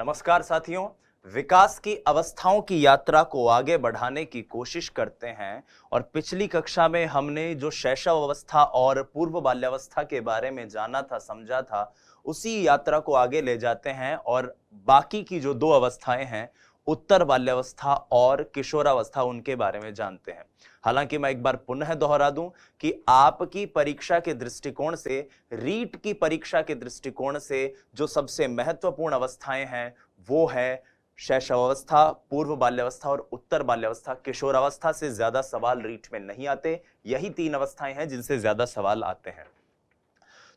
नमस्कार साथियों, विकास की अवस्थाओं की यात्रा को आगे बढ़ाने की कोशिश करते हैं और पिछली कक्षा में हमने जो शैशव अवस्था और पूर्व बाल्यावस्था के बारे में जाना था, समझा था, उसी यात्रा को आगे ले जाते हैं और बाकी की जो दो अवस्थाएं हैं, उत्तर बाल्यावस्था और किशोरावस्था, उनके बारे में जानते हैं। हालांकि मैं एक बार पुनः दोहरा दूं कि आपकी परीक्षा के दृष्टिकोण से, रीट की परीक्षा के दृष्टिकोण से जो सबसे महत्वपूर्ण अवस्थाएं हैं वो है शैशवावस्था, पूर्व बाल्यावस्था और उत्तर बाल्यावस्था। किशोरावस्था से ज्यादा सवाल रीट में नहीं आते। यही तीन अवस्थाएं हैं जिनसे ज्यादा सवाल आते हैं।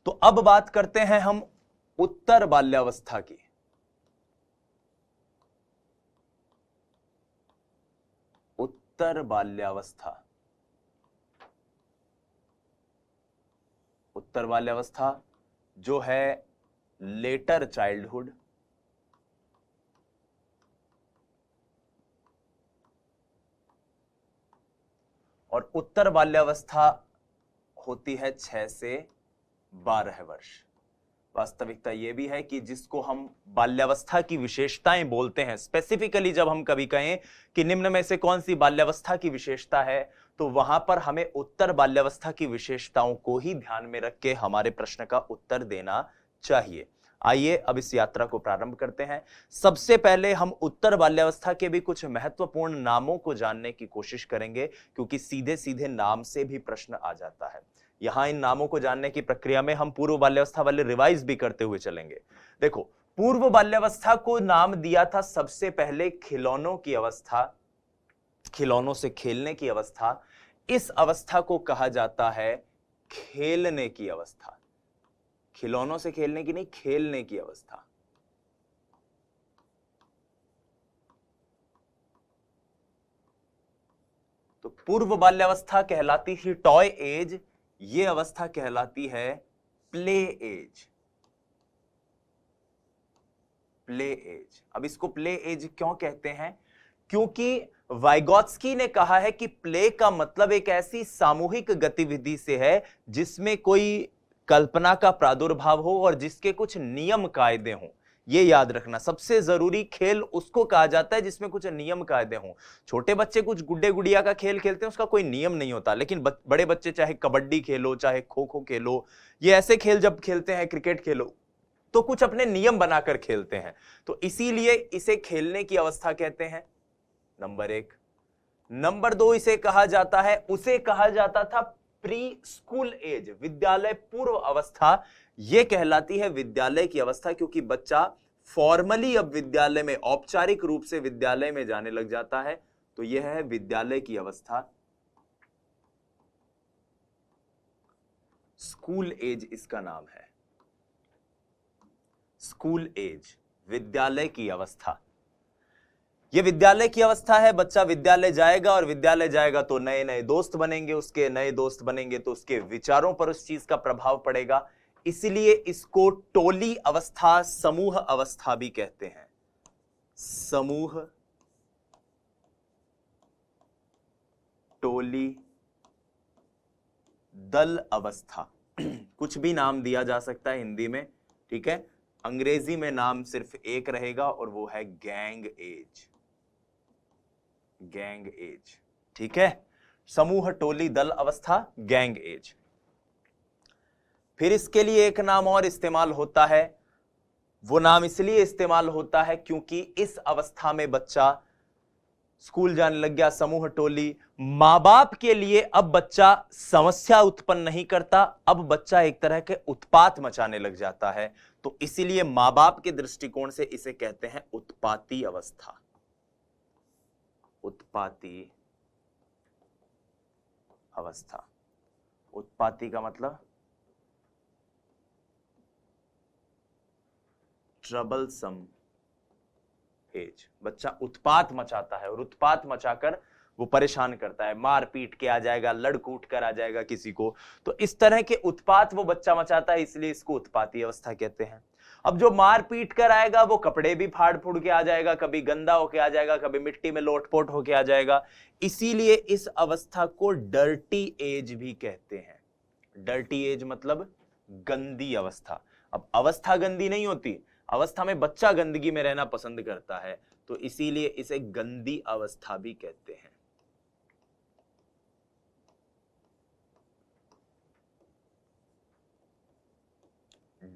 तो अब बात करते हैं हम उत्तर बाल्यावस्था की। उत्तर बाल्यावस्था, उत्तर बाल्यावस्था जो है लेटर चाइल्डहुड, और उत्तर बाल्यावस्था होती है 6 से 12 वर्ष। वास्तविकता यह भी है कि जिसको हम बाल्यावस्था की विशेषताएं बोलते हैं, स्पेसिफिकली जब हम कभी कहें कि निम्न में से कौन सी बाल्यावस्था की विशेषता है, तो वहां पर हमें उत्तर बाल्यावस्था की विशेषताओं को ही ध्यान में रख के हमारे प्रश्न का उत्तर देना चाहिए। आइए अब इस यात्रा को प्रारंभ करते हैं। सबसे पहले हम उत्तर बाल्यावस्था के भी कुछ महत्वपूर्ण नामों को जानने की कोशिश करेंगे, क्योंकि सीधे सीधे नाम से भी प्रश्न आ जाता है। यहां इन नामों को जानने की प्रक्रिया में हम पूर्व बाल्यावस्था वाले रिवाइज भी करते हुए चलेंगे। देखो, पूर्व बाल्यावस्था को नाम दिया था सबसे पहले खिलौनों की अवस्था, खिलौनों से खेलने की अवस्था। इस अवस्था को कहा जाता है खेलने की अवस्था। खिलौनों से खेलने की नहीं, खेलने की अवस्था। तो पूर्व बाल्यावस्था कहलाती थी टॉय एज, ये अवस्था कहलाती है प्ले एज। Play as. अब इसको प्ले एज क्यों कहते हैं? क्योंकि वाइगोत्स्की ने कहा है कि प्ले का मतलब एक ऐसी सामूहिक गतिविधि से है जिसमें कोई कल्पना का प्रादुर्भाव हो और जिसके कुछ नियम कायदे हों। ये याद रखना, सबसे जरूरी खेल उसको कहा जाता है जिसमें कुछ नियम कायदे हों। छोटे बच्चे कुछ गुड्डे गुड़िया का खेल खेलते हैं, उसका कोई नियम नहीं होता, लेकिन बड़े बच्चे चाहे कबड्डी खेलो, चाहे खो खो खेलो, ये ऐसे खेल जब खेलते हैं, क्रिकेट खेलो, तो कुछ अपने नियम बनाकर खेलते हैं। तो इसीलिए इसे खेलने की अवस्था कहते हैं, नंबर एक। नंबर दो, इसे कहा जाता है, उसे कहा जाता था प्री स्कूल एज, विद्यालय पूर्व अवस्था। यह कहलाती है विद्यालय की अवस्था, क्योंकि बच्चा फॉर्मली अब विद्यालय में, औपचारिक रूप से विद्यालय में जाने लग जाता है। तो यह है विद्यालय की अवस्था, स्कूल एज इसका नाम है। स्कूल एज, विद्यालय की अवस्था। यह विद्यालय की अवस्था है। बच्चा विद्यालय जाएगा और विद्यालय जाएगा तो नए नए दोस्त बनेंगे, उसके नए दोस्त बनेंगे तो उसके विचारों पर उस चीज का प्रभाव पड़ेगा। इसलिए इसको टोली अवस्था, समूह अवस्था भी कहते हैं। समूह, टोली, दल अवस्था, कुछ भी नाम दिया जा सकता है हिंदी में, ठीक है। अंग्रेजी में नाम सिर्फ एक रहेगा और वो है गैंग एज। गैंग एज, ठीक है। समूह, टोली, दल अवस्था, गैंग एज। फिर इसके लिए एक नाम और इस्तेमाल होता है। वो नाम इसलिए इस्तेमाल होता है क्योंकि इस अवस्था में बच्चा स्कूल जाने लग गया, समूह, टोली, मां बाप के लिए अब बच्चा समस्या उत्पन्न नहीं करता, अब बच्चा एक तरह के उत्पात मचाने लग जाता है। तो इसीलिए मां बाप के दृष्टिकोण से इसे कहते हैं उत्पाती अवस्था। उत्पाती अवस्था। उत्पाती का मतलब ट्रबलसम एज। बच्चा उत्पात मचाता है और उत्पात मचाकर वो परेशान करता है, मार पीट के आ जाएगा, लड़ कूट कर आ जाएगा किसी को। तो इस तरह के उत्पात वो बच्चा मचाता है, इसलिए इसको उत्पाती अवस्था कहते हैं। अब जो मार पीट कर आएगा वो कपड़े भी फाड़ फूड़ के आ जाएगा, कभी गंदा होके आ जाएगा, कभी मिट्टी में लोटपोट होके आ जाएगा। इसीलिए इस अवस्था को डर्टी एज भी कहते हैं। डर्टी एज मतलब गंदी अवस्था। अब अवस्था गंदी नहीं होती, अवस्था में बच्चा गंदगी में रहना पसंद करता है, तो इसीलिए इसे गंदी अवस्था भी कहते हैं।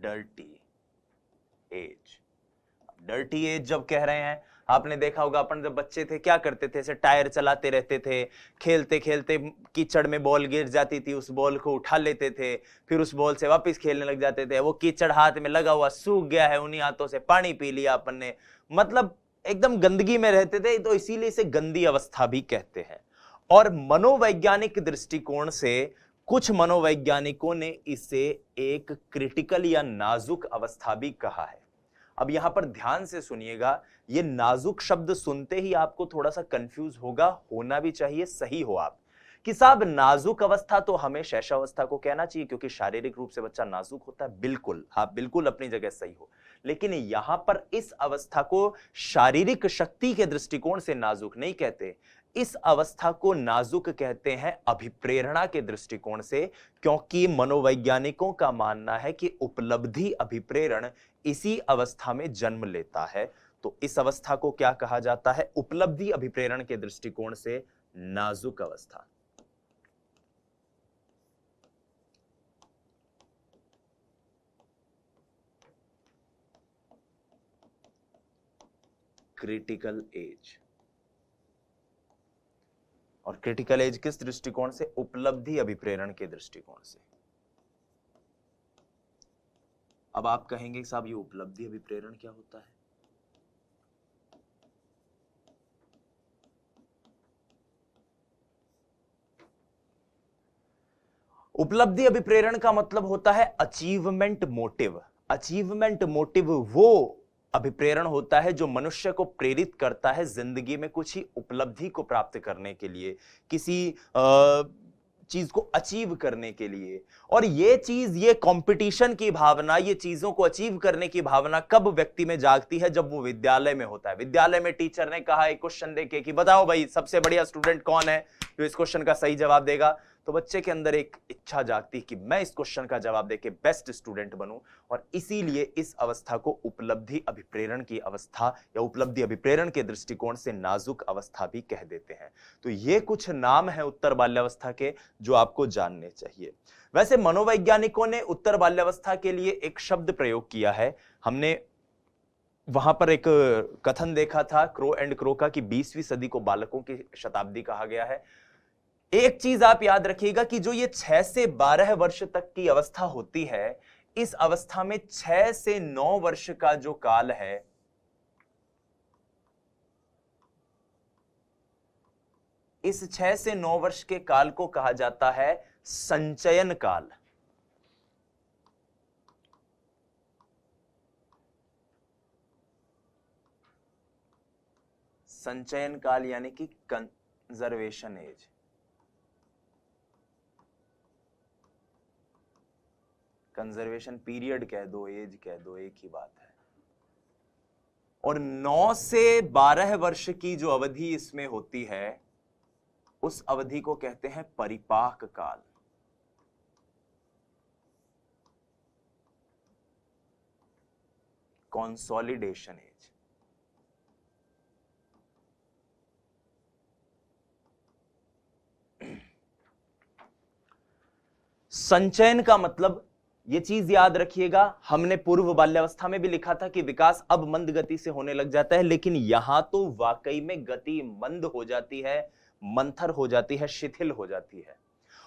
Dirty as. डर्टी एज जब कह रहे हैं, आपने देखा होगा अपन जब बच्चे थे क्या करते थे, ऐसे टायर चलाते रहते थे, खेलते खेलते कीचड़ में बॉल गिर जाती थी, उस बॉल को उठा लेते थे, फिर उस बॉल से वापस खेलने लग जाते थे। वो कीचड़ हाथ में लगा हुआ सूख गया है, उन्हीं हाथों से पानी पी लिया अपन ने, मतलब एकदम गंदगी में रहते थे, तो इसीलिए इसे गंदी अवस्था भी कहते हैं। और मनोवैज्ञानिक दृष्टिकोण से कुछ मनोवैज्ञानिकों ने इसे एक क्रिटिकल या नाजुक अवस्था भी कहा है। अब यहां पर ध्यान से सुनिएगा, ये नाजुक शब्द सुनते ही आपको थोड़ा सा कंफ्यूज होगा, होना भी चाहिए, सही हो आप कि साहब नाजुक अवस्था तो हमें शैशवावस्था को कहना चाहिए क्योंकि शारीरिक रूप से बच्चा नाजुक होता है। बिल्कुल, आप बिल्कुल अपनी जगह सही हो, लेकिन यहां पर इस अवस्था को शारीरिक शक्ति के दृष्टिकोण से नाजुक नहीं कहते, इस अवस्था को नाजुक कहते हैं अभिप्रेरणा के दृष्टिकोण से, क्योंकि मनोवैज्ञानिकों का मानना है कि उपलब्धि अभिप्रेरण इसी अवस्था में जन्म लेता है। तो इस अवस्था को क्या कहा जाता है? उपलब्धि अभिप्रेरण के दृष्टिकोण से नाजुक अवस्था। Critical age. और क्रिटिकल एज किस दृष्टिकोण से? उपलब्धि अभिप्रेरण के दृष्टिकोण से। अब आप कहेंगे साहब ये उपलब्धि अभिप्रेरण क्या होता है? उपलब्धि अभिप्रेरण का मतलब होता है अचीवमेंट मोटिव। अचीवमेंट मोटिव वो अभिप्रेरण होता है जो मनुष्य को प्रेरित करता है जिंदगी में कुछ ही उपलब्धि को प्राप्त करने के लिए, किसी चीज को अचीव करने के लिए। और ये चीज, ये कंपटीशन की भावना, ये चीजों को अचीव करने की भावना कब व्यक्ति में जागती है? जब वो विद्यालय में होता है। विद्यालय में टीचर ने कहा एक क्वेश्चन देके कि बताओ भाई सबसे बढ़िया स्टूडेंट कौन है जो इस क्वेश्चन का सही जवाब देगा, तो बच्चे के अंदर एक इच्छा जागती कि मैं इस क्वेश्चन का जवाब देके बेस्ट स्टूडेंट बनूं। और इसीलिए इस अवस्था को उपलब्धि अभिप्रेरण की अवस्था या उपलब्धि अभिप्रेरण के दृष्टिकोण से नाजुक अवस्था भी कह देते हैं। तो ये कुछ नाम है उत्तर बाल्यावस्था के जो आपको जानने चाहिए। वैसे मनोवैज्ञानिकों ने उत्तर बाल्यावस्था के लिए एक शब्द प्रयोग किया है। हमने वहां पर एक कथन देखा था क्रो एंड क्रो का कि 20वीं सदी को बालकों की शताब्दी कहा गया है। एक चीज आप याद रखिएगा कि जो ये 6 से 12 वर्ष तक की अवस्था होती है, इस अवस्था में 6 से 9 वर्ष का जो काल है, इस 6 से 9 वर्ष के काल को कहा जाता है संचयन काल। संचयन काल यानी कि कंजर्वेशन एज। कंजर्वेशन पीरियड कह दो, एज कह दो, एक ही बात है। और 9 से 12 वर्ष की जो अवधि इसमें होती है, उस अवधि को कहते हैं परिपाक काल। Consolidation age. संचयन का मतलब, ये चीज याद रखिएगा, हमने पूर्व बाल्यावस्था में भी लिखा था कि विकास अब मंद गति से होने लग जाता है, लेकिन यहां तो वाकई में गति मंद हो जाती है, मंथर हो जाती है, शिथिल हो जाती है।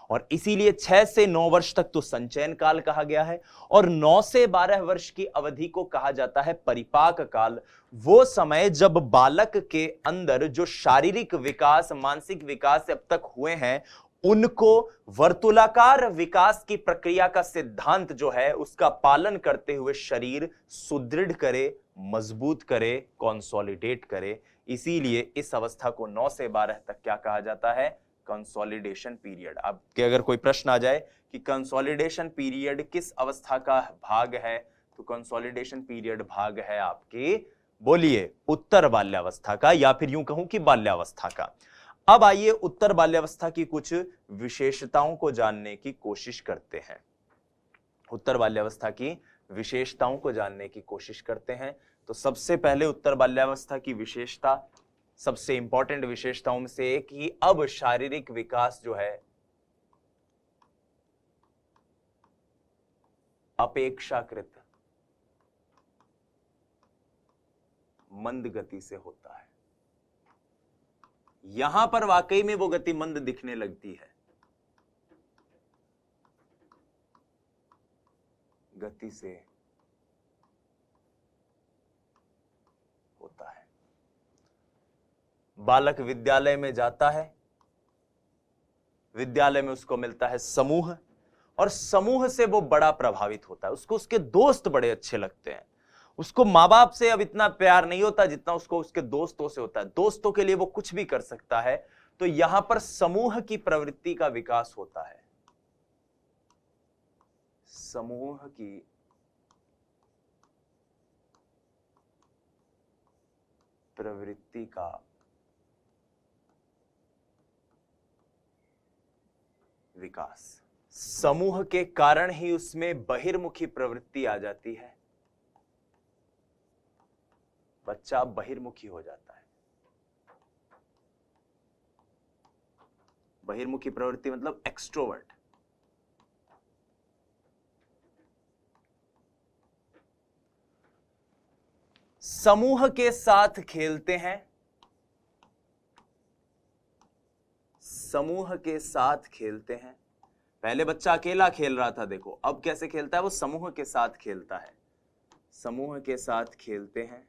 और इसीलिए 6 से 9 वर्ष तक तो संचयन काल कहा गया है, और 9 से 12 वर्ष की अवधि को कहा जाता है परिपाक काल। वो समय जब बालक के अंदर जो शारीरिक विकास, मानसिक विकास अब तक हुए हैं, उनको वर्तुलाकार विकास की प्रक्रिया का सिद्धांत जो है उसका पालन करते हुए शरीर सुदृढ़ करे, मजबूत करे, कंसोलिडेट करे। इसीलिए इस अवस्था को 9 से 12 तक क्या कहा जाता है? Consolidation period. अब के अगर कोई प्रश्न आ जाए कि कंसोलिडेशन पीरियड किस अवस्था का भाग है, तो कंसोलिडेशन पीरियड भाग है आपके, बोलिए, उत्तर बाल्यावस्था का, या फिर यूं कहूं कि बाल्यावस्था का। अब आइए उत्तर बाल्यावस्था की कुछ विशेषताओं को जानने की कोशिश करते हैं। उत्तर बाल्यावस्था की विशेषताओं को जानने की कोशिश करते हैं। तो सबसे पहले उत्तर बाल्यावस्था की विशेषता, सबसे इंपॉर्टेंट विशेषताओं में से एक कि अब शारीरिक विकास जो है अपेक्षाकृत मंद गति से होता है। यहां पर वाकई में वो गति मंद दिखने लगती है, गति से होता है। बालक विद्यालय में जाता है, विद्यालय में उसको मिलता है समूह, और समूह से वो बड़ा प्रभावित होता है। उसको उसके दोस्त बड़े अच्छे लगते हैं। उसको माँ बाप से अब इतना प्यार नहीं होता जितना उसको उसके दोस्तों से होता है। दोस्तों के लिए वो कुछ भी कर सकता है। तो यहां पर समूह की प्रवृत्ति का विकास होता है, समूह की प्रवृत्ति का विकास। समूह के कारण ही उसमें बहिर्मुखी प्रवृत्ति आ जाती है, बच्चा बहिर्मुखी हो जाता है। बहिर्मुखी प्रवृत्ति मतलब एक्सट्रोवर्ट। समूह के साथ खेलते हैं, समूह के साथ खेलते हैं। पहले बच्चा अकेला खेल रहा था, देखो अब कैसे खेलता है, वो समूह के साथ खेलता है। समूह के साथ खेलते हैं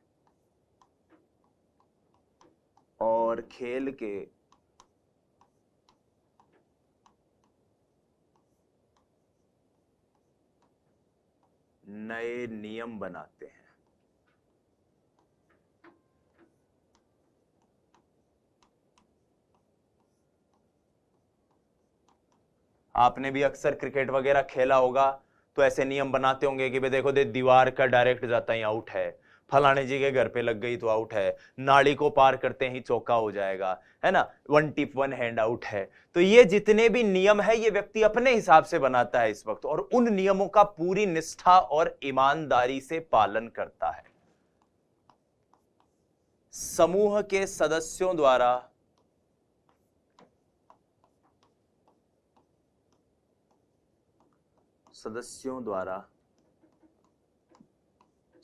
और खेल के नए नियम बनाते हैं। आपने भी अक्सर क्रिकेट वगैरह खेला होगा, तो ऐसे नियम बनाते होंगे कि भाई देखो दे दीवार का डायरेक्ट जाता ही आउट है, फलाने जी के घर पे लग गई तो आउट है, नाली को पार करते ही चौका हो जाएगा, है ना, one tip one hand out है। तो ये जितने भी नियम है ये व्यक्ति अपने हिसाब से बनाता है इस वक्त, और उन नियमों का पूरी निष्ठा और ईमानदारी से पालन करता है। समूह के सदस्यों द्वारा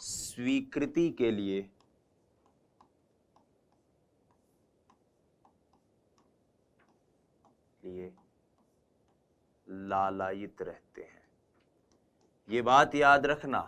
स्वीकृति के लिए लालायित रहते हैं। ये बात याद रखना,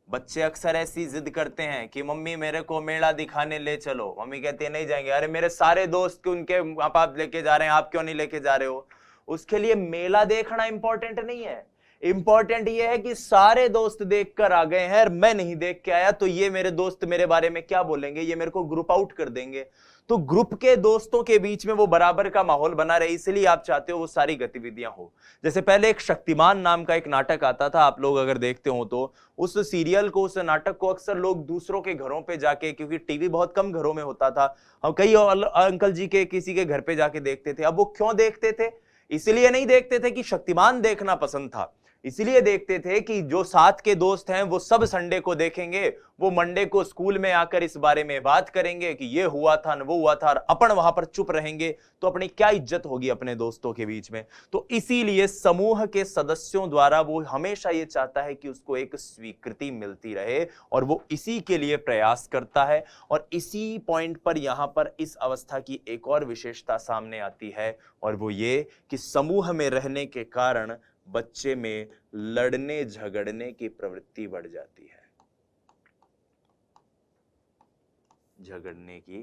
बच्चे अक्सर ऐसी जिद करते हैं कि मम्मी मेरे को मेला दिखाने ले चलो। मम्मी कहती है नहीं जाएंगे। अरे मेरे सारे दोस्त उनके आप लेके जा रहे हैं, आप क्यों नहीं लेके जा रहे हो? उसके लिए मेला देखना इंपॉर्टेंट नहीं है, इंपॉर्टेंट ये है कि सारे दोस्त देखकर आ गए हैं और मैं नहीं देख के आया, तो ये मेरे दोस्त मेरे बारे में क्या बोलेंगे, ये मेरे को ग्रुप आउट कर देंगे। तो ग्रुप के दोस्तों के बीच में वो बराबर का माहौल बना रहे, इसलिए आप चाहते हो वो सारी गतिविधियां हो। जैसे पहले एक शक्तिमान नाम का एक नाटक आता था, आप लोग अगर देखते हो तो उस सीरियल को, उस नाटक को अक्सर लोग दूसरों के घरों पे जाके, क्योंकि टीवी बहुत कम घरों में होता था, हम कई अंकल जी के किसी के घर पे जाके देखते थे। अब वो क्यों देखते थे? इसलिए नहीं देखते थे कि शक्तिमान देखना पसंद था, इसलिए देखते थे कि जो साथ के दोस्त हैं वो सब संडे को देखेंगे, वो मंडे को स्कूल में आकर इस बारे में बात करेंगे कि ये हुआ था न वो हुआ था, और अपन वहां पर चुप रहेंगे तो अपनी क्या इज्जत होगी अपने दोस्तों के बीच में। तो इसीलिए समूह के सदस्यों द्वारा वो हमेशा ये चाहता है कि उसको एक स्वीकृति मिलती रहे, और वो इसी के लिए प्रयास करता है। और इसी पॉइंट पर यहां पर इस अवस्था की एक और विशेषता सामने आती है, और वो ये कि समूह में रहने के कारण बच्चे में लड़ने झगड़ने की प्रवृत्ति बढ़ जाती है, झगड़ने की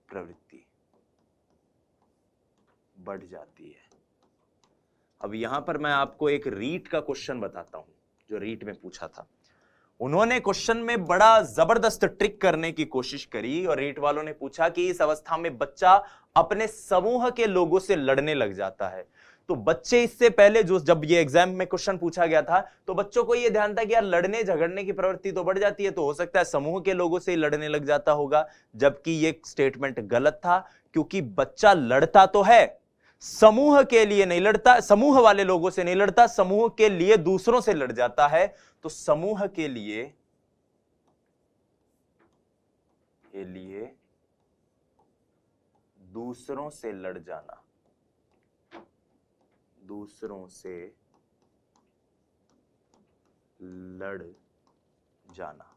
प्रवृत्ति बढ़ जाती है। अब यहां पर मैं आपको एक रीट का क्वेश्चन बताता हूं, जो रीट में पूछा था। उन्होंने क्वेश्चन में बड़ा जबरदस्त ट्रिक करने की कोशिश करी, और रीट वालों ने पूछा कि इस अवस्था में बच्चा अपने समूह के लोगों से लड़ने लग जाता है। तो बच्चे इससे पहले जो जब ये एग्जाम में क्वेश्चन पूछा गया था, तो बच्चों को ये ध्यान था कि यार लड़ने झगड़ने की प्रवृत्ति तो बढ़ जाती है, तो हो सकता है समूह के लोगों से ही लड़ने लग जाता होगा, जबकि ये स्टेटमेंट गलत था। क्योंकि बच्चा लड़ता तो है, समूह के लिए नहीं लड़ता, समूह वाले लोगों से नहीं लड़ता, समूह के लिए दूसरों से लड़ जाता है। तो समूह के लिए दूसरों से लड़ जाना, दूसरों से लड़ जाना,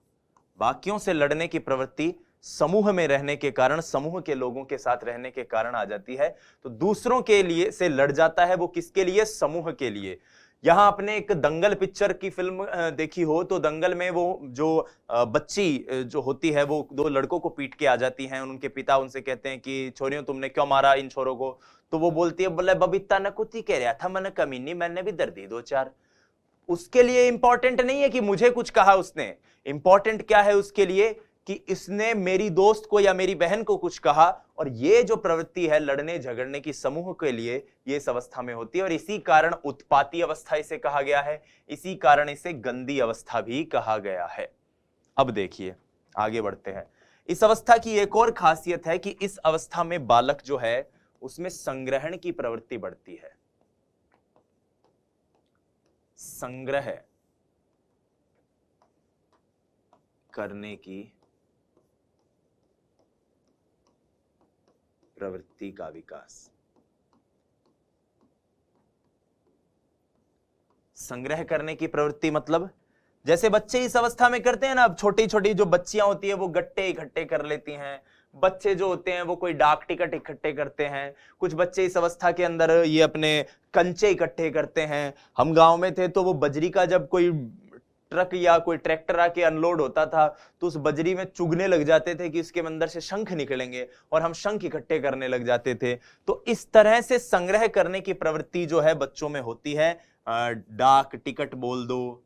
बाकियों से लड़ने की प्रवृत्ति समूह में रहने के कारण, समूह के लोगों के साथ रहने के कारण आ जाती है। तो दूसरों के लिए से लड़ जाता है, वो किसके लिए? समूह के लिए। यहां आपने एक दंगल पिक्चर की फिल्म देखी हो, तो दंगल में वो जो बच्ची जो होती है, वो दो लड़कों को पीट के आ जाती हैं, उनके पिता उनसे कहते हैं कि छोरियों तुमने क्यों मारा इन छोरों को? तो वो बोलती है, बोले बबीता न कुछ ही कह रहा था, मैंने कमी नहीं, मैंने भी दर्दी दो चार। उसके लिए इंपॉर्टेंट नहीं है कि मुझे कुछ कहा उसने, इंपॉर्टेंट क्या है उसके लिए कि इसने मेरी दोस्त को या मेरी बहन को कुछ कहा। और ये जो प्रवृत्ति है लड़ने झगड़ने की समूह के लिए, ये इस अवस्था में होती है, और इसी कारण उत्पाती अवस्था इसे कहा गया है, इसी कारण इसे गंदी अवस्था भी कहा गया है। अब देखिए आगे बढ़ते हैं। इस अवस्था की एक और खासियत है कि इस अवस्था में बालक जो है उसमें संग्रहण की प्रवृत्ति बढ़ती है। संग्रह करने की प्रवृत्ति का विकास। संग्रह करने की प्रवृत्ति मतलब जैसे बच्चे इस अवस्था में करते हैं ना, अब छोटी छोटी जो बच्चियां होती है वो गट्टे इकट्ठे कर लेती हैं, बच्चे जो होते हैं वो कोई डाक टिकट इकट्ठे करते हैं, कुछ बच्चे इस अवस्था के अंदर ये अपने कंचे इकट्ठे करते हैं। हम गांव में थे तो वो बजरी का जब कोई ट्रक या कोई ट्रैक्टर आके अनलोड होता था तो उस बजरी में चुगने लग जाते थे कि इसके अंदर से शंख निकलेंगे, और हम शंख इकट्ठे करने लग जाते थे। तो इस तरह से संग्रह करने की प्रवृत्ति जो है बच्चों में होती है। डाक टिकट बोल दो,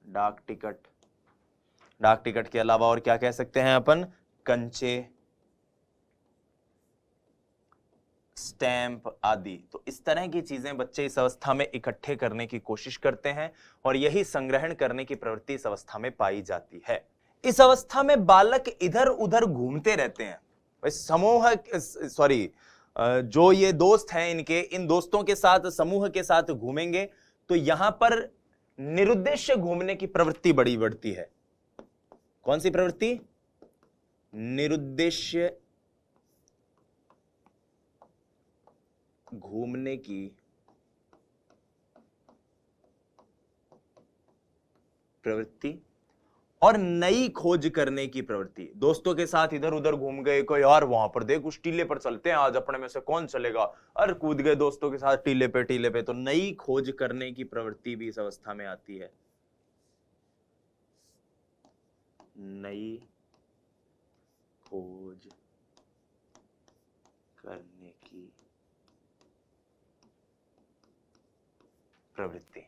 डाक टिकट के अलावा और क्या कह सकते हैं अपन? कंचे, स्टैंप आदि। तो इस तरह की चीजें बच्चे इस अवस्था में इकट्ठे करने की कोशिश करते हैं, और यही संग्रहण करने की प्रवृत्ति इस अवस्था में पाई जाती है। इस अवस्था में बालक इधर उधर घूमते रहते हैं। समूह सॉरी जो ये दोस्त हैं इनके, इन दोस्तों के साथ समूह के साथ घूमेंगे तो यहां पर निरुद्देश्य घूमने की प्रवृत्ति बड़ी बढ़ती है। कौन सी प्रवृत्ति? निरुद्देश्य घूमने की प्रवृत्ति और नई खोज करने की प्रवृत्ति। दोस्तों के साथ इधर उधर घूम गए, कोई यार वहां पर देख उस टीले पर चलते हैं, आज अपने में से कौन चलेगा, अरे कूद गए दोस्तों के साथ टीले पे। तो नई खोज करने की प्रवृत्ति भी इस अवस्था में आती है। नई खोज करने की प्रवृत्ति,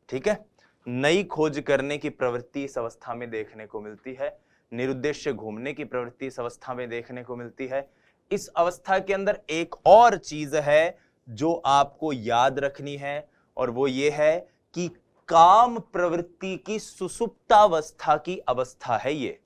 ठीक है। नई खोज करने की प्रवृत्ति इस अवस्था में देखने को मिलती है। निरुद्देश्य घूमने की प्रवृत्ति इस अवस्था में देखने को मिलती है। इस अवस्था के अंदर एक और चीज है जो आपको याद रखनी है, और वो ये है कि काम प्रवृत्ति की सुसुप्तावस्था की अवस्था है ये।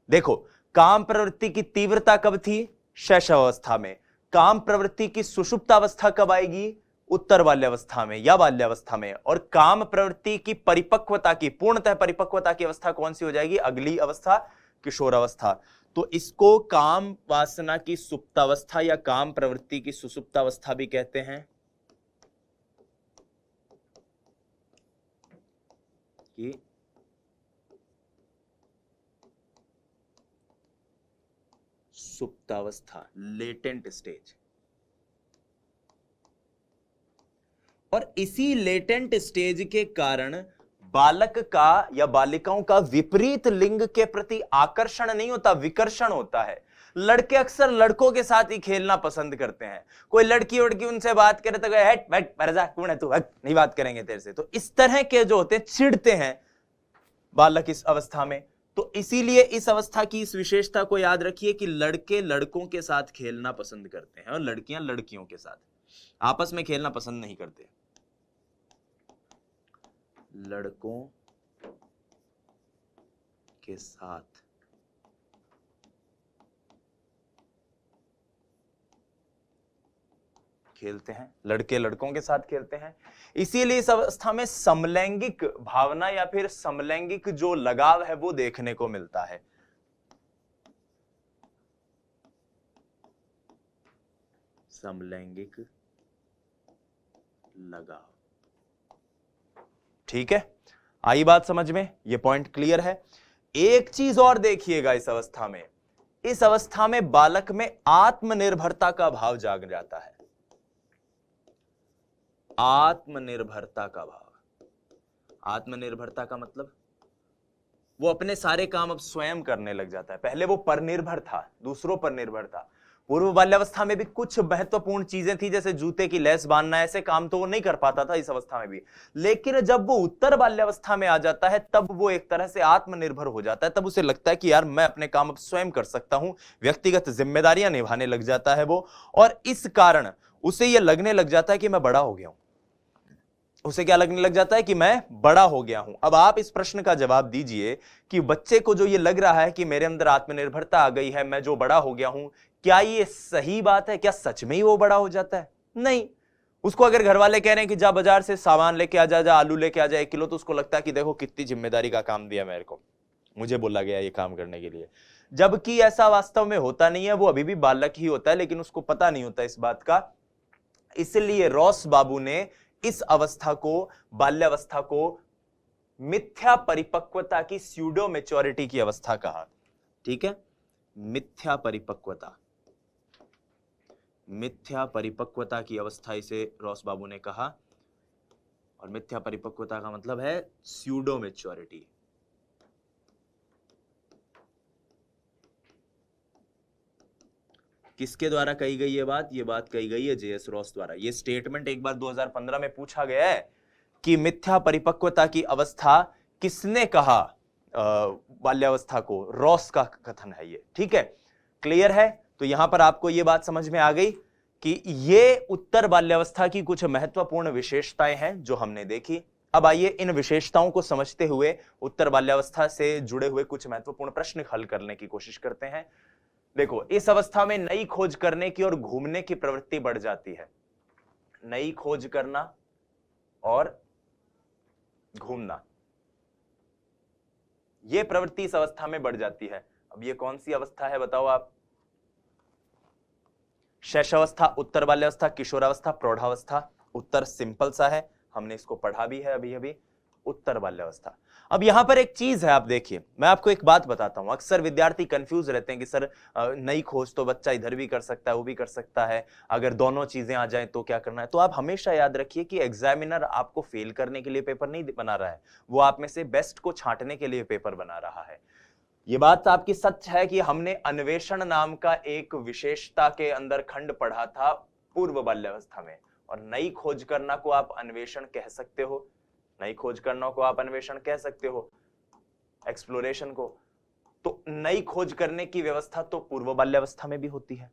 देखो, काम प्रवृत्ति की तीव्रता कब थी? शैशवावस्था में। काम प्रवृत्ति की सुषुप्तावस्था कब आएगी? उत्तर बाल्यावस्था में या बाल्यावस्था में। और काम प्रवृत्ति की परिपक्वता की, पूर्णतः परिपक्वता की अवस्था कौन सी हो जाएगी? अगली अवस्था किशोरावस्था। तो इसको काम वासना की सुप्तावस्था या काम प्रवृत्ति की सुसुप्तावस्था भी कहते हैं। कि सुप्तावस्था, लेटेंट स्टेज। और इसी लेटेंट स्टेज के कारण बालक का या बालिकाओं का विपरीत लिंग के प्रति आकर्षण नहीं होता, विकर्षण होता है। लड़के अक्सर लड़कों के साथ ही खेलना पसंद करते हैं। कोई लड़की उड़की उनसे बात करे तो हट बैठ मरजा, कौन है तू, हट नहीं बात करेंगे तेरे से। तो इस तरह के जो होते हैं चिढ़ते हैं बालक इस अवस्था में। तो इसीलिए इस अवस्था की इस विशेषता को याद रखिए कि लड़के लड़कों के साथ खेलना पसंद करते हैं और लड़कियां लड़कियों के साथ, आपस में खेलना पसंद नहीं करते। लड़कों के साथ खेलते हैं, लड़के लड़कों के साथ खेलते हैं। इसीलिए इस अवस्था में समलैंगिक भावना या फिर समलैंगिक जो लगाव है वो देखने को मिलता है। समलैंगिक लगाव, ठीक है, आई बात समझ में, ये पॉइंट क्लियर है। एक चीज और देखिएगा, इस अवस्था में बालक में आत्मनिर्भरता का भाव जाग जाता है। आत्मनिर्भरता का भाव, आत्मनिर्भरता का मतलब वो अपने सारे काम अब स्वयं करने लग जाता है। पहले वो परनिर्भर था, दूसरों पर निर्भर था। पूर्व बाल्यावस्था में भी कुछ महत्वपूर्ण चीजें थी, जैसे जूते की लेस बांधना, ऐसे काम तो वो नहीं कर पाता था इस अवस्था में भी। लेकिन जब वो उत्तर बाल्यावस्था में आ जाता है तब वो एक तरह से आत्मनिर्भर हो जाता है। तब उसे लगता है कि यार मैं अपने काम अब स्वयं कर सकता हूं, व्यक्तिगत जिम्मेदारियां निभाने लग जाता है वो, और इस कारण उसे यह लगने लग जाता है कि मैं बड़ा हो गया हूं। उसे क्या लगने लग जाता है कि मैं बड़ा हो गया हूं। अब आप इस प्रश्न का जवाब दीजिए कि बच्चे को जो ये लग रहा है कि मेरे अंदर आत्मनिर्भरता आ गई है, मैं जो बड़ा हो गया हूं, क्या ये सही बात है? क्या सच में ही वो बड़ा हो जाता है? नहीं। उसको अगर घर वाले कह रहे हैं कि जा बाजार से सामान लेके आ जा, आलू लेके आ जा 1 किलो, तो उसको लगता है कि देखो कितनी जिम्मेदारी का काम दिया मेरे को, मुझे बोला गया ये काम करने के लिए। जबकि ऐसा वास्तव में होता नहीं है, वो अभी भी बालक ही होता है, लेकिन उसको पता नहीं होता इस बात का। इसलिए रॉस बाबू ने इस अवस्था को, बाल्यावस्था को, मिथ्या परिपक्वता की, स्यूडो मैच्योरिटी की अवस्था कहा। ठीक है, मिथ्या परिपक्वता, मिथ्या परिपक्वता की अवस्था इसे रॉस बाबू ने कहा। और मिथ्या परिपक्वता का मतलब है स्यूडो मैच्योरिटी। किसके द्वारा कही गई ये बात? ये बात कही गई है जे.एस. रॉस द्वारा। ये स्टेटमेंट एक बार 2015 में पूछा गया है कि मिथ्या परिपक्वता की अवस्था किसने कहा बाल्यावस्था को? रॉस का कथन है ये। ठीक है, क्लियर है? तो यहां पर आपको ये बात समझ में आ गई कि ये उत्तर बाल्यावस्था की कुछ महत्वपूर्ण विशेषताएं हैं जो हमने देखी। अब आइए इन विशेषताओं को समझते हुए उत्तर बाल्यावस्था से जुड़े हुए कुछ महत्वपूर्ण प्रश्न हल करने की कोशिश करते हैं। देखो, इस अवस्था में नई खोज करने की और घूमने की प्रवृत्ति बढ़ जाती है। नई खोज करना और घूमना, यह प्रवृत्ति इस अवस्था में बढ़ जाती है। अब ये कौन सी अवस्था है बताओ आप? शैशवावस्था, उत्तर बाल्यावस्था, किशोरावस्था, प्रौढ़ावस्था। उत्तर सिंपल सा है, हमने इसको पढ़ा भी है अभी अभी, उत्तर बाल्यावस्था। अब यहां पर एक चीज है, आप देखिए, मैं आपको एक बात बताता हूं। अक्सर विद्यार्थी कंफ्यूज रहते हैं कि सर नई खोज तो बच्चा इधर भी कर सकता है, वो भी कर सकता है, अगर दोनों चीजें आ जाएं तो क्या करना है? तो आप हमेशा याद रखिए कि एग्जामिनर आपको फेल करने के लिए पेपर नहीं बना रहा है, वो आप में से बेस्ट को छांटने के लिए पेपर बना रहा है। ये बात आपकी सच है कि हमने अन्वेषण नाम का एक विशेषता के अंदर खंड पढ़ा था पूर्व बाल्यावस्था में, और नई खोज करना को आप अन्वेषण कह सकते हो, नई खोज करना को आप अन्वेषण कह सकते हो, एक्सप्लोरेशन को। तो नई खोज करने की व्यवस्था तो पूर्व बाल्यावस्था में भी होती है,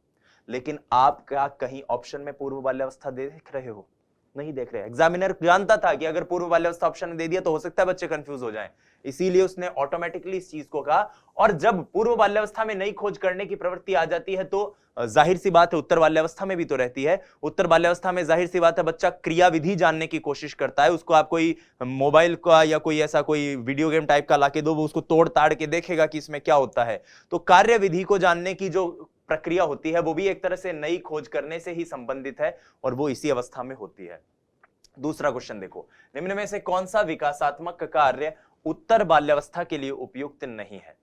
लेकिन आप क्या कहीं ऑप्शन में पूर्व बाल्यावस्था देख रहे हो? नहीं देख रहे। एग्जामिनर जानता था कि अगर पूर्व बाल्यावस्था ऑप्शन दे दिया तो हो सकता है बच्चे कंफ्यूज हो जाएं, इसीलिए उसने ऑटोमेटिकली इस चीज को कहा। और जब पूर्व बाल्यावस्था में नई खोज करने की प्रवृत्ति आ जाती है तो जाहिर सी बात है उत्तर बाल्यावस्था में भी तो रहती है। उत्तर बाल्यावस्था में जाहिर सी बात है बच्चा क्रियाविधि जानने की कोशिश करता है। उसको आप कोई मोबाइल का या कोई ऐसा कोई वीडियो गेम टाइप का लाके दो, वो उसको तोड़ ताड़ के देखेगा कि इसमें क्या होता है। तो कार्यविधि को जानने की जो प्रक्रिया होती है वो भी एक तरह से नई खोज करने से ही संबंधित है, और वो इसी अवस्था में होती है। दूसरा क्वेश्चन देखो, निम्न में से कौन सा विकासात्मक कार्य उत्तर बाल्यावस्था के लिए उपयुक्त नहीं है?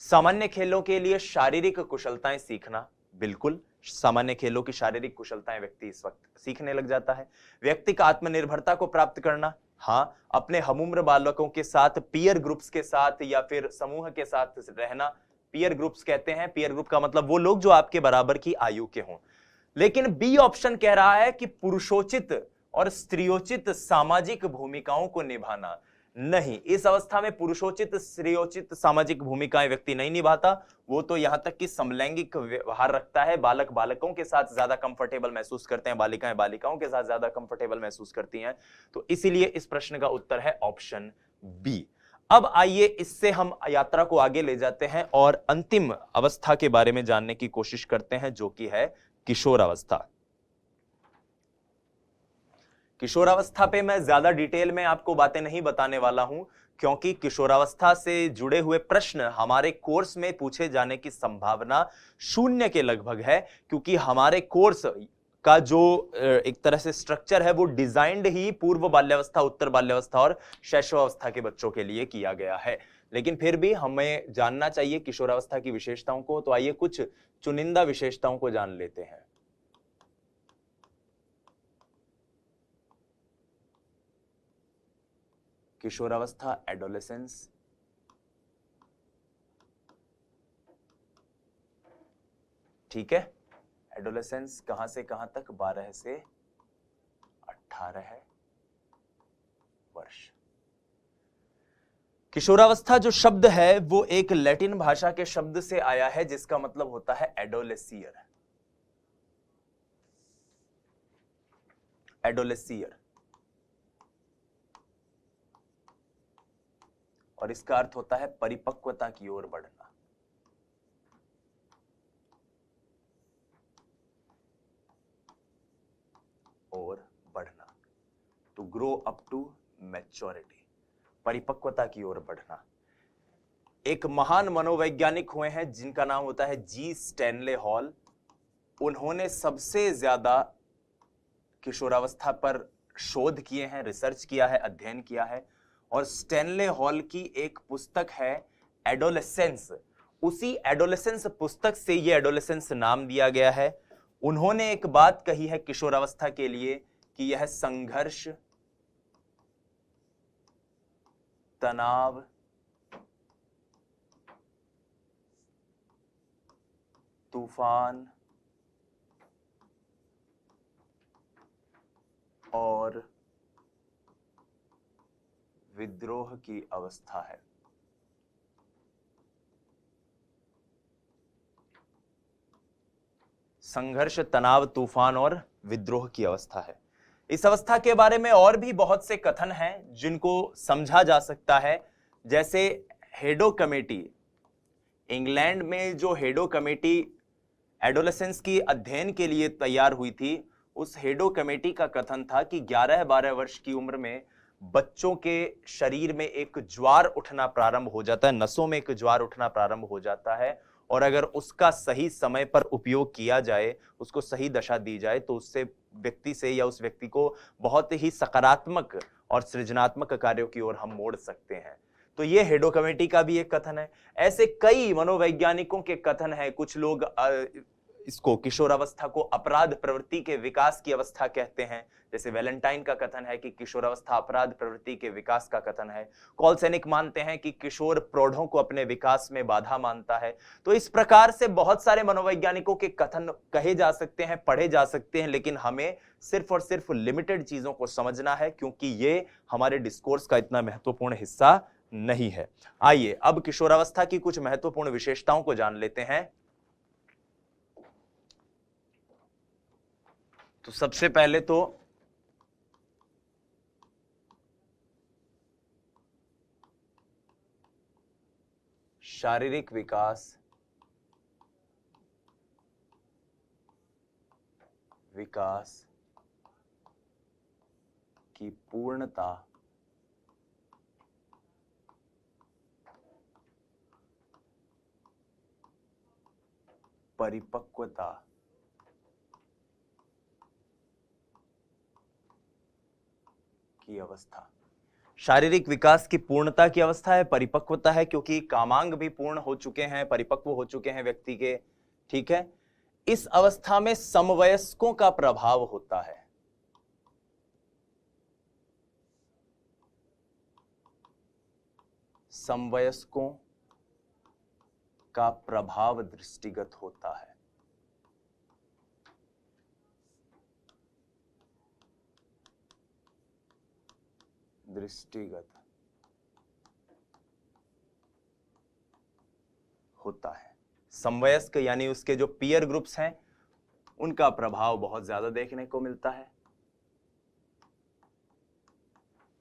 सामान्य खेलों के लिए शारीरिक कुशलताएं सीखना, बिल्कुल सामान्य खेलों की शारीरिक कुशलताएं व्यक्ति इस वक्त सीखने लग जाता है। व्यक्तिगत आत्मनिर्भरता को प्राप्त करना, हाँ, अपने हमउम्र बालकों के साथ, पीयर ग्रुप्स के साथ या फिर समूह के साथ रहना। पीयर ग्रुप्स कहते हैं, पीयर ग्रुप का मतलब वो लोग जो आपके बराबर की आयु के हों। लेकिन बी ऑप्शन कह रहा है कि पुरुषोचित और स्त्रियोचित सामाजिक भूमिकाओं को निभाना। नहीं, इस अवस्था में पुरुषोचित स्त्रियोचित सामाजिक भूमिकाएं व्यक्ति नहीं निभाता। वो तो यहां तक कि समलैंगिक व्यवहार रखता है। बालक बालकों के साथ ज्यादा कंफर्टेबल महसूस करते हैं, बालिकाएं बालिकाओं के साथ ज्यादा कंफर्टेबल महसूस करती हैं। तो इसीलिए इस प्रश्न का उत्तर है ऑप्शन बी। अब आइए इससे हम यात्रा को आगे ले जाते हैं और अंतिम अवस्था के बारे में जानने की कोशिश करते हैं, जो कि है किशोर अवस्था। किशोरावस्था पे मैं ज्यादा डिटेल में आपको बातें नहीं बताने वाला हूं, क्योंकि किशोरावस्था से जुड़े हुए प्रश्न हमारे कोर्स में पूछे जाने की संभावना शून्य के लगभग है, क्योंकि हमारे कोर्स का जो एक तरह से स्ट्रक्चर है वो डिजाइंड ही पूर्व बाल्यावस्था, उत्तर बाल्यावस्था और शैशवावस्था के बच्चों के लिए किया गया है। लेकिन फिर भी हमें जानना चाहिए किशोरावस्था की विशेषताओं को, तो आइए कुछ चुनिंदा विशेषताओं को जान लेते हैं। किशोरावस्था, एडोलेसेंस, ठीक है। एडोलेसेंस कहां से कहां तक? 12 से 18 वर्ष। किशोरावस्था जो शब्द है वो एक लैटिन भाषा के शब्द से आया है जिसका मतलब होता है एडोलेसियर। एडोलेसियर, और इसका अर्थ होता है परिपक्वता की ओर बढ़ना। और बढ़ना, to grow up to maturity, परिपक्वता की ओर बढ़ना। एक महान मनोवैज्ञानिक हुए हैं जिनका नाम होता है जी स्टैनले हॉल। उन्होंने सबसे ज्यादा किशोरावस्था पर शोध किए हैं, रिसर्च किया है, अध्ययन किया है। और स्टैनले हॉल की एक पुस्तक है एडोलेसेंस। उसी एडोलेसेंस पुस्तक से ये एडोलेसेंस नाम दिया गया है। उन्होंने एक बात कही है किशोरावस्था के लिए कि यह संघर्ष, तनाव, तूफान और विद्रोह की अवस्था है। संघर्ष, तनाव, तूफान और विद्रोह की अवस्था है। इस अवस्था के बारे में और भी बहुत से कथन हैं जिनको समझा जा सकता है, जैसे हेडो कमेटी। इंग्लैंड में जो हेडो कमेटी एडोलेसेंस की अध्ययन के लिए तैयार हुई थी, उस हेडो कमेटी का कथन था कि 11-12 वर्ष की उम्र में बच्चों के शरीर में एक ज्वार उठना प्रारंभ हो जाता है, नसों में एक ज्वार उठना प्रारंभ हो जाता है, और अगर उसका सही समय पर उपयोग किया जाए, उसको सही दशा दी जाए, तो उससे व्यक्ति से या उस व्यक्ति को बहुत ही सकारात्मक और सृजनात्मक कार्यों की ओर हम मोड़ सकते हैं। तो ये हेडो कमेटी का भी एक कथन है। ऐसे कई मनोवैज्ञानिकों के कथन है। कुछ लोग इसको, किशोरावस्था को अपराध प्रवृत्ति के विकास की अवस्था कहते हैं, जैसे वैलेंटाइन का कथन है कि किशोरावस्था अपराध प्रवृत्ति के विकास का कथन है। कॉलसेनिक मानते हैं कि किशोर प्रौढ़ों को अपने विकास में बाधा मानता है। तो इस प्रकार से बहुत सारे मनोवैज्ञानिकों के कथन कहे जा सकते हैं, पढ़े जा सकते हैं, लेकिन हमें सिर्फ और सिर्फ लिमिटेड चीजों को समझना है, क्योंकि ये हमारे डिस्कोर्स का इतना महत्वपूर्ण हिस्सा नहीं है। आइए अब किशोरावस्था की कुछ महत्वपूर्ण विशेषताओं को जान लेते हैं। तो सबसे पहले तो शारीरिक विकास, की पूर्णता, परिपक्वता, की अवस्था। शारीरिक विकास की पूर्णता की अवस्था है, परिपक्वता है, क्योंकि कामांग भी पूर्ण हो चुके हैं, परिपक्व हो चुके हैं व्यक्ति के, ठीक है। इस अवस्था में समवयस्कों का प्रभाव होता है। समवयस्कों का प्रभाव दृष्टिगत होता है। दृष्टिगत होता है। समवयस्क यानी उसके जो पीयर ग्रुप्स हैं, उनका प्रभाव बहुत ज्यादा देखने को मिलता है।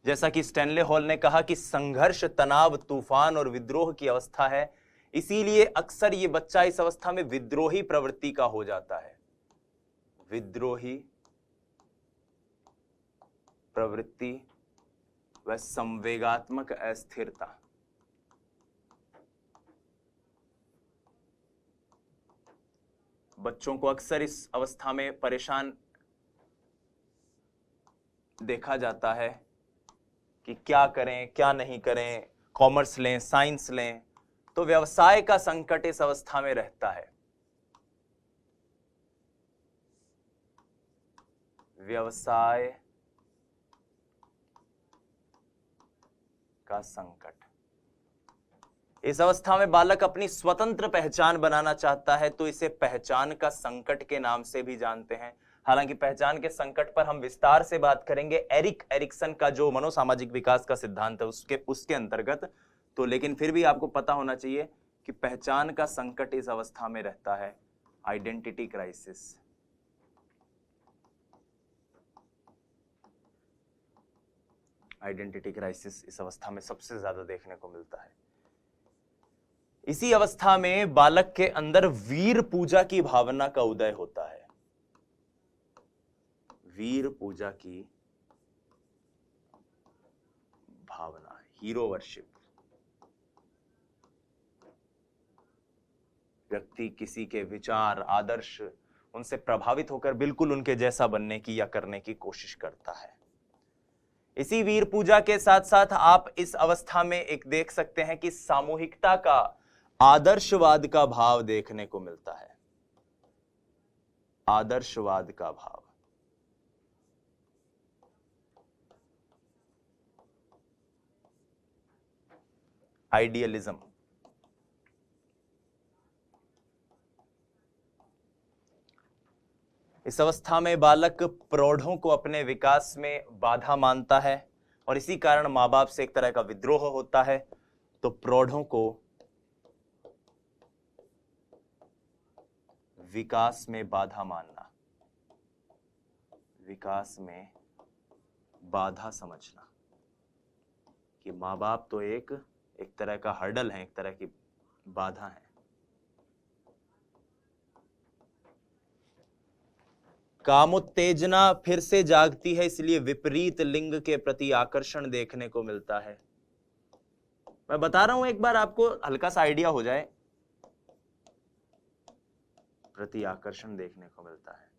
जैसा कि स्टैनले हॉल ने कहा कि संघर्ष, तनाव, तूफान और विद्रोह की अवस्था है, इसीलिए अक्सर ये बच्चा इस अवस्था में विद्रोही प्रवृत्ति का हो जाता है। विद्रोही प्रवृत्ति व संवेगात्मक अस्थिरता। बच्चों को अक्सर इस अवस्था में परेशान देखा जाता है कि क्या करें क्या नहीं करें, कॉमर्स लें साइंस लें, तो व्यवसाय का संकट इस अवस्था में रहता है। व्यवसाय का संकट। इस अवस्था में बालक अपनी स्वतंत्र पहचान बनाना चाहता है, तो इसे पहचान का संकट के नाम से भी जानते हैं। हालांकि पहचान के संकट पर हम विस्तार से बात करेंगे एरिक एरिक्सन का जो मनोसामाजिक विकास का सिद्धांत है उसके अंतर्गत। तो लेकिन फिर भी आपको पता होना चाहिए कि पहचान का संकट इस अवस्था में रहता है, आइडेंटिटी क्राइसिस। आइडेंटिटी क्राइसिस इस अवस्था में सबसे ज्यादा देखने को मिलता है। इसी अवस्था में बालक के अंदर वीर पूजा की भावना का उदय होता है। वीर पूजा की भावना, हीरो वर्शिप। व्यक्ति किसी के विचार आदर्श उनसे प्रभावित होकर बिल्कुल उनके जैसा बनने की या करने की कोशिश करता है। इसी वीर पूजा के साथ साथ आप इस अवस्था में एक देख सकते हैं कि सामूहिकता का, आदर्शवाद का भाव देखने को मिलता है। आदर्शवाद का भाव। आइडियलिज्म। इस अवस्था में बालक प्रौढ़ों को अपने विकास में बाधा मानता है और इसी कारण मां बाप से एक तरह का विद्रोह होता है। तो प्रौढ़ों को विकास में बाधा मानना, विकास में बाधा समझना कि मां बाप तो एक तरह का हर्डल है, एक तरह की बाधा है। कामोत्तेजना फिर से जागती है, इसलिए विपरीत लिंग के प्रति आकर्षण देखने को मिलता है। मैं बता रहा हूं एक बार आपको हल्का सा आइडिया हो जाए। प्रति आकर्षण देखने को मिलता है।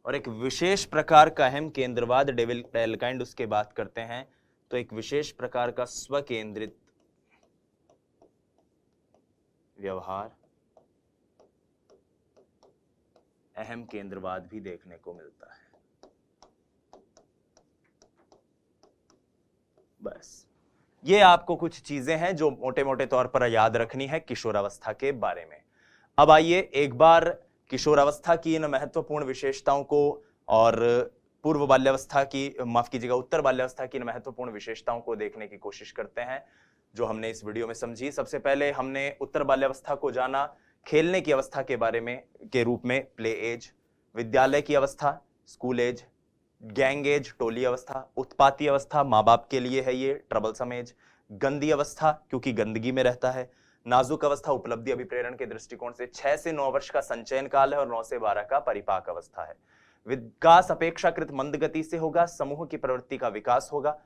और एक विशेष प्रकार का अहम केंद्रवाद डेविड एलकाइंड उसके बात करते हैं। तो एक विशेष प्रकार का स्वकेंद्रित व्यवहार, अहम केंद्रवाद भी देखने को मिलता है। बस ये आपको कुछ चीजें हैं जो मोटे मोटे तौर पर याद रखनी है किशोरावस्था के बारे में। अब आइए एक बार किशोरावस्था की इन महत्वपूर्ण विशेषताओं को और पूर्व बाल्यावस्था की, माफ कीजिएगा, उत्तर बाल्यावस्था की इन महत्वपूर्ण विशेषताओं को देखने की कोशिश करते हैं जो हमने इस वीडियो में समझी। सबसे पहले हमने उत्तर बाल्यावस्था को जाना खेलने की अवस्था के बारे में के रूप में, प्ले एज, विद्यालय की अवस्था, स्कूल एज, गैंग एज, टोली अवस्था, उत्पाती अवस्था, माँ बाप के लिए है ये, ट्रबलसम एज, गंदी अवस्था क्योंकि गंदगी में रहता है, नाजुक अवस्था उपलब्धि अभिप्रेरण के दृष्टिकोण से 6 से 9 वर्ष का संचयन काल है और 9 से 12 का परिपाक अवस्था है। विकास अपेक्षाकृत मंद गति से होगा, समूह की प्रवृत्ति का विकास होगा,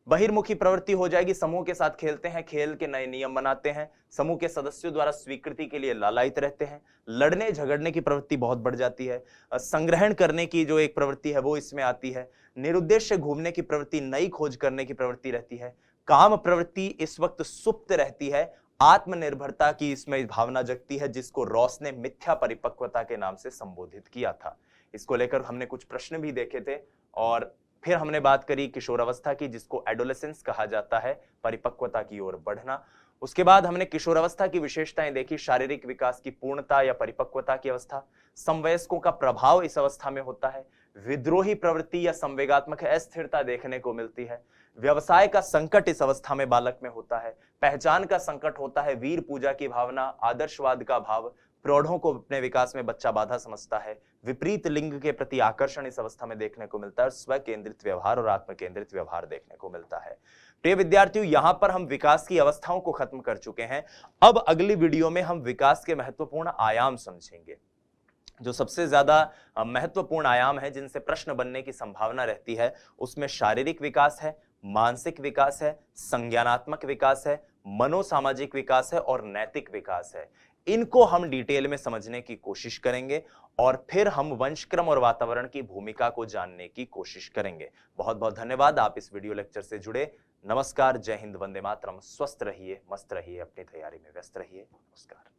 बहिर्मुखी प्रवृत्ति हो जाएगी, समूह के साथ खेलते हैं, खेल के नए नियम बनाते हैं, समूह के सदस्यों द्वारा स्वीकृति के लिए लालायित रहते हैं, लड़ने झगड़ने की प्रवृत्ति बहुत बढ़ जाती है, संग्रहण करने की जो एक प्रवृत्ति है वो इसमें आती है, निरुद्देश्य घूमने की प्रवृत्ति, नई खोज करने की प्रवृत्ति रहती है, काम प्रवृत्ति इस वक्त सुप्त रहती है, आत्मनिर्भरता की इसमें भावना जगती है जिसको रॉस ने मिथ्या परिपक्वता के नाम से संबोधित किया था। इसको लेकर हमने कुछ प्रश्न भी देखे थे और फिर हमने बात करी किशोरावस्था की जिसको एडोलेसेंस कहा जाता है, परिपक्वता की ओर बढ़ना। उसके बाद हमने किशोरावस्था की विशेषताएं देखी, शारीरिक विकास की पूर्णता या परिपक्वता की अवस्था, समवयस्कों का प्रभाव इस अवस्था में होता है, विद्रोही प्रवृत्ति या संवेगात्मक अस्थिरता देखने को मिलती है, व्यवसाय का संकट इस अवस्था में बालक में होता है, पहचान का संकट होता है, वीर पूजा की भावना, आदर्शवाद का भाव, प्रौढ़ों को अपने विकास में बच्चा बाधा समझता है, विपरीत लिंग के प्रति आकर्षण इस अवस्था में देखने को मिलता है, स्व केंद्रित व्यवहार और आत्म केंद्रित व्यवहार देखने को मिलता है। प्रिय विद्यार्थियों, यहां पर हम विकास की अवस्थाओं को खत्म कर चुके हैं। अब अगली वीडियो में हम विकास के महत्वपूर्ण आयाम समझेंगे। जो सबसे ज्यादा महत्वपूर्ण आयाम है जिनसे प्रश्न बनने की संभावना रहती है, उसमें शारीरिक विकास है, मानसिक विकास है, संज्ञानात्मक विकास है, मनोसामाजिक विकास है और नैतिक विकास है। इनको हम डिटेल में समझने की कोशिश करेंगे और फिर हम वंशक्रम और वातावरण की भूमिका को जानने की कोशिश करेंगे। बहुत बहुत धन्यवाद, आप इस वीडियो लेक्चर से जुड़े। नमस्कार, जय हिंद, वंदे मातरम। स्वस्थ रहिए, मस्त रहिए, अपनी तैयारी में व्यस्त रहिए। नमस्कार।